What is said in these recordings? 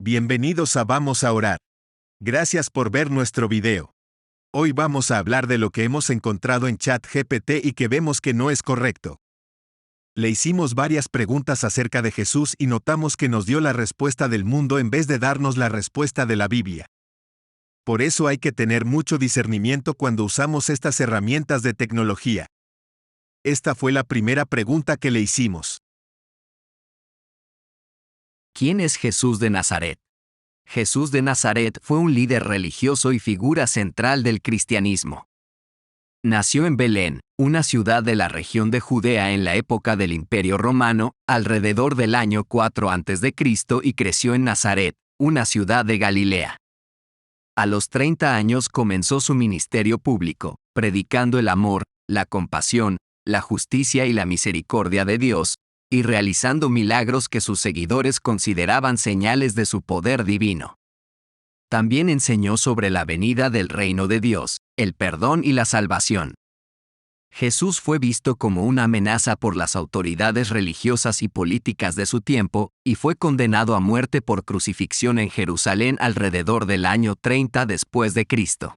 Bienvenidos a Vamos a Orar. Gracias por ver nuestro video. Hoy vamos a hablar de lo que hemos encontrado en ChatGPT y que vemos que no es correcto. Le hicimos varias preguntas acerca de Jesús y notamos que nos dio la respuesta del mundo en vez de darnos la respuesta de la Biblia. Por eso hay que tener mucho discernimiento cuando usamos estas herramientas de tecnología. Esta fue la primera pregunta que le hicimos. ¿Quién es Jesús de Nazaret? Jesús de Nazaret fue un líder religioso y figura central del cristianismo. Nació en Belén, una ciudad de la región de Judea en la época del Imperio Romano, alrededor del año 4 a.C. y creció en Nazaret, una ciudad de Galilea. A los 30 años comenzó su ministerio público, predicando el amor, la compasión, la justicia y la misericordia de Dios, y realizando milagros que sus seguidores consideraban señales de su poder divino. También enseñó sobre la venida del reino de Dios, el perdón y la salvación. Jesús fue visto como una amenaza por las autoridades religiosas y políticas de su tiempo, y fue condenado a muerte por crucifixión en Jerusalén alrededor del año 30 después de Cristo.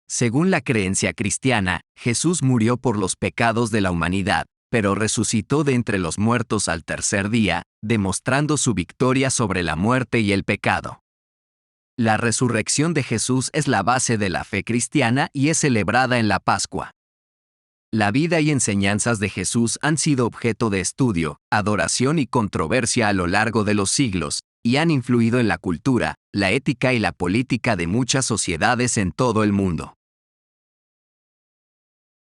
Según la creencia cristiana, Jesús murió por los pecados de la humanidad, pero resucitó de entre los muertos al tercer día, demostrando su victoria sobre la muerte y el pecado. La resurrección de Jesús es la base de la fe cristiana y es celebrada en la Pascua. La vida y enseñanzas de Jesús han sido objeto de estudio, adoración y controversia a lo largo de los siglos, y han influido en la cultura, la ética y la política de muchas sociedades en todo el mundo.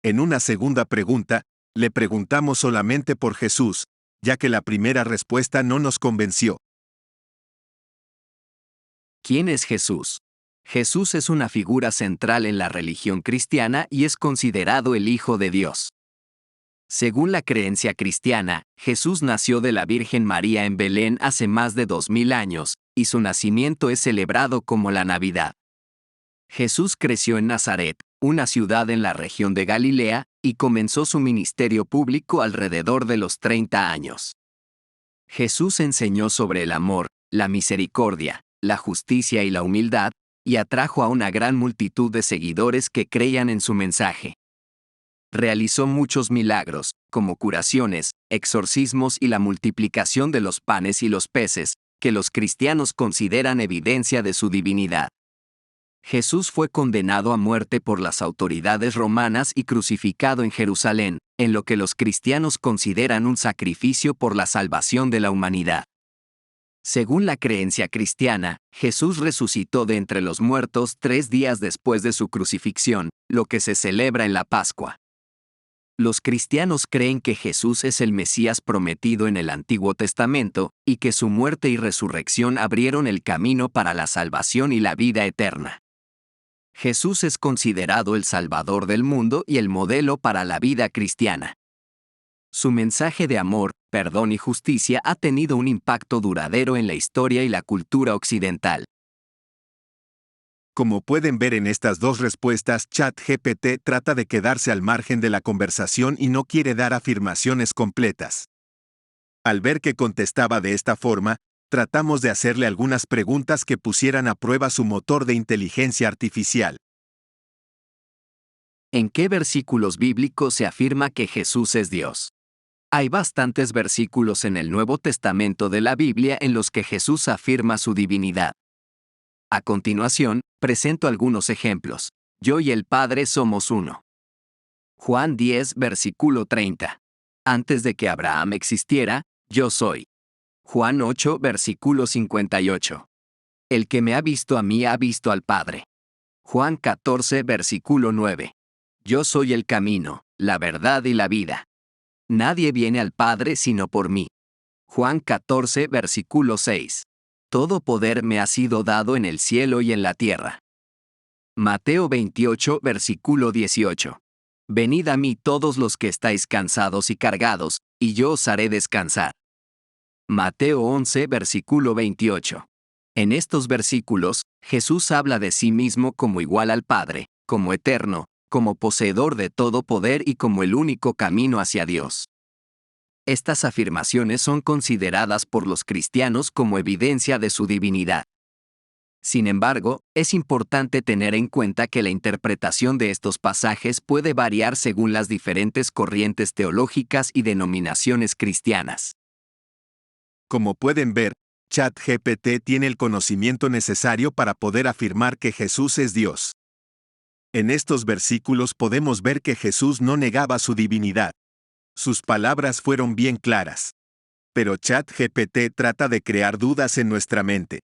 En una segunda pregunta, le preguntamos solamente por Jesús, ya que la primera respuesta no nos convenció. ¿Quién es Jesús? Jesús es una figura central en la religión cristiana y es considerado el Hijo de Dios. Según la creencia cristiana, Jesús nació de la Virgen María en Belén hace más de 2000 años, y su nacimiento es celebrado como la Navidad. Jesús creció en Nazaret, una ciudad en la región de Galilea, y comenzó su ministerio público alrededor de los 30 años. Jesús enseñó sobre el amor, la misericordia, la justicia y la humildad, y atrajo a una gran multitud de seguidores que creían en su mensaje. Realizó muchos milagros, como curaciones, exorcismos y la multiplicación de los panes y los peces, que los cristianos consideran evidencia de su divinidad. Jesús fue condenado a muerte por las autoridades romanas y crucificado en Jerusalén, en lo que los cristianos consideran un sacrificio por la salvación de la humanidad. Según la creencia cristiana, Jesús resucitó de entre los muertos 3 días después de su crucifixión, lo que se celebra en la Pascua. Los cristianos creen que Jesús es el Mesías prometido en el Antiguo Testamento, y que su muerte y resurrección abrieron el camino para la salvación y la vida eterna. Jesús es considerado el Salvador del mundo y el modelo para la vida cristiana. Su mensaje de amor, perdón y justicia ha tenido un impacto duradero en la historia y la cultura occidental. Como pueden ver en estas dos respuestas, ChatGPT trata de quedarse al margen de la conversación y no quiere dar afirmaciones completas. Al ver que contestaba de esta forma, tratamos de hacerle algunas preguntas que pusieran a prueba su motor de inteligencia artificial. ¿En qué versículos bíblicos se afirma que Jesús es Dios? Hay bastantes versículos en el Nuevo Testamento de la Biblia en los que Jesús afirma su divinidad. A continuación, presento algunos ejemplos. Yo y el Padre somos uno. Juan 10, versículo 30. Antes de que Abraham existiera, yo soy. Juan 8, versículo 58. El que me ha visto a mí ha visto al Padre. Juan 14, versículo 9. Yo soy el camino, la verdad y la vida. Nadie viene al Padre sino por mí. Juan 14, versículo 6. Todo poder me ha sido dado en el cielo y en la tierra. Mateo 28, versículo 18. Venid a mí todos los que estáis cansados y cargados, y yo os haré descansar. Mateo 11, versículo 28. En estos versículos, Jesús habla de sí mismo como igual al Padre, como eterno, como poseedor de todo poder y como el único camino hacia Dios. Estas afirmaciones son consideradas por los cristianos como evidencia de su divinidad. Sin embargo, es importante tener en cuenta que la interpretación de estos pasajes puede variar según las diferentes corrientes teológicas y denominaciones cristianas. Como pueden ver, ChatGPT tiene el conocimiento necesario para poder afirmar que Jesús es Dios. En estos versículos podemos ver que Jesús no negaba su divinidad. Sus palabras fueron bien claras. Pero ChatGPT trata de crear dudas en nuestra mente.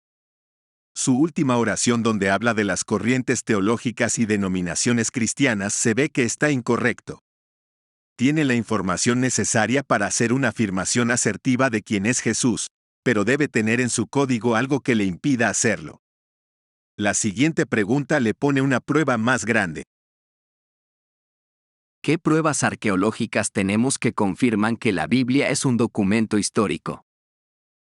Su última oración, donde habla de las corrientes teológicas y denominaciones cristianas, se ve que está incorrecto. Tiene la información necesaria para hacer una afirmación asertiva de quién es Jesús, pero debe tener en su código algo que le impida hacerlo. La siguiente pregunta le pone una prueba más grande. ¿Qué pruebas arqueológicas tenemos que confirman que la Biblia es un documento histórico?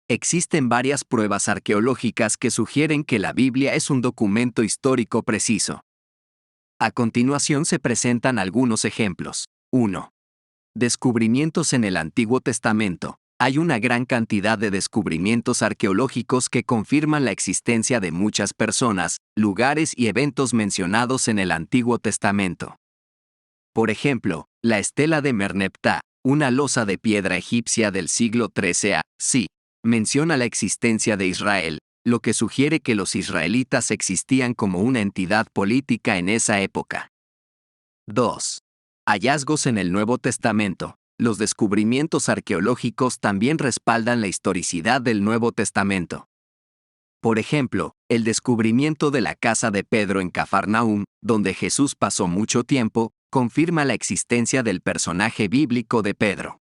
Existen varias pruebas arqueológicas que sugieren que la Biblia es un documento histórico preciso. A continuación se presentan algunos ejemplos. 1. Descubrimientos en el Antiguo Testamento. Hay una gran cantidad de descubrimientos arqueológicos que confirman la existencia de muchas personas, lugares y eventos mencionados en el Antiguo Testamento. Por ejemplo, la estela de Merneptah, una losa de piedra egipcia del siglo XIII a.C., menciona la existencia de Israel, lo que sugiere que los israelitas existían como una entidad política en esa época. 2. Hallazgos en el Nuevo Testamento. Los descubrimientos arqueológicos también respaldan la historicidad del Nuevo Testamento. Por ejemplo, el descubrimiento de la casa de Pedro en Cafarnaúm, donde Jesús pasó mucho tiempo, confirma la existencia del personaje bíblico de Pedro.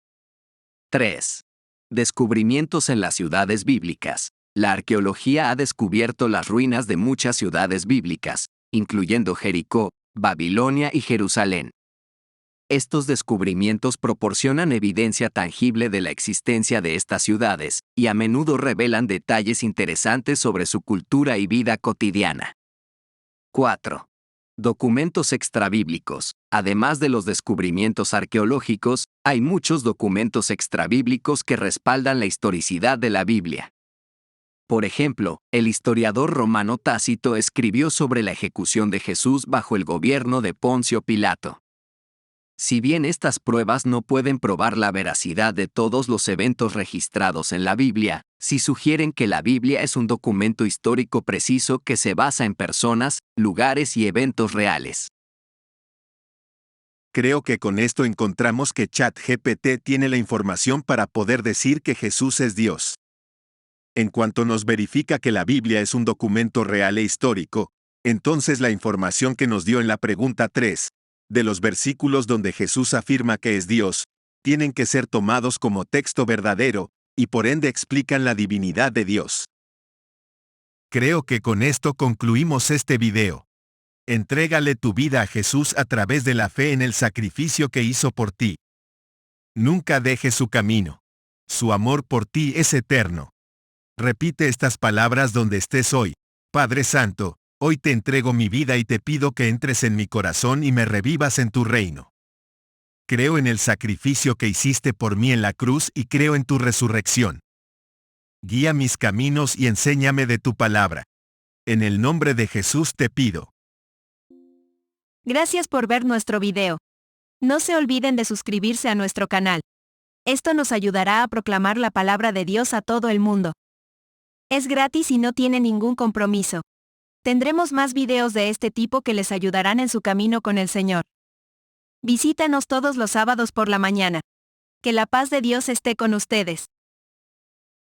3. Descubrimientos en las ciudades bíblicas. La arqueología ha descubierto las ruinas de muchas ciudades bíblicas, incluyendo Jericó, Babilonia y Jerusalén. Estos descubrimientos proporcionan evidencia tangible de la existencia de estas ciudades, y a menudo revelan detalles interesantes sobre su cultura y vida cotidiana. 4. Documentos extrabíblicos. Además de los descubrimientos arqueológicos, hay muchos documentos extrabíblicos que respaldan la historicidad de la Biblia. Por ejemplo, el historiador romano Tácito escribió sobre la ejecución de Jesús bajo el gobierno de Poncio Pilato. Si bien estas pruebas no pueden probar la veracidad de todos los eventos registrados en la Biblia, sí sugieren que la Biblia es un documento histórico preciso que se basa en personas, lugares y eventos reales. Creo que con esto encontramos que ChatGPT tiene la información para poder decir que Jesús es Dios. En cuanto nos verifica que la Biblia es un documento real e histórico, entonces la información que nos dio en la pregunta 3, de los versículos donde Jesús afirma que es Dios, tienen que ser tomados como texto verdadero, y por ende explican la divinidad de Dios. Creo que con esto concluimos este video. Entrégale tu vida a Jesús a través de la fe en el sacrificio que hizo por ti. Nunca dejes su camino. Su amor por ti es eterno. Repite estas palabras donde estés hoy. Padre Santo, hoy te entrego mi vida y te pido que entres en mi corazón y me revivas en tu reino. Creo en el sacrificio que hiciste por mí en la cruz y creo en tu resurrección. Guía mis caminos y enséñame de tu palabra. En el nombre de Jesús te pido. Gracias por ver nuestro video. No se olviden de suscribirse a nuestro canal. Esto nos ayudará a proclamar la palabra de Dios a todo el mundo. Es gratis y no tiene ningún compromiso. Tendremos más videos de este tipo que les ayudarán en su camino con el Señor. Visítanos todos los sábados por la mañana. Que la paz de Dios esté con ustedes.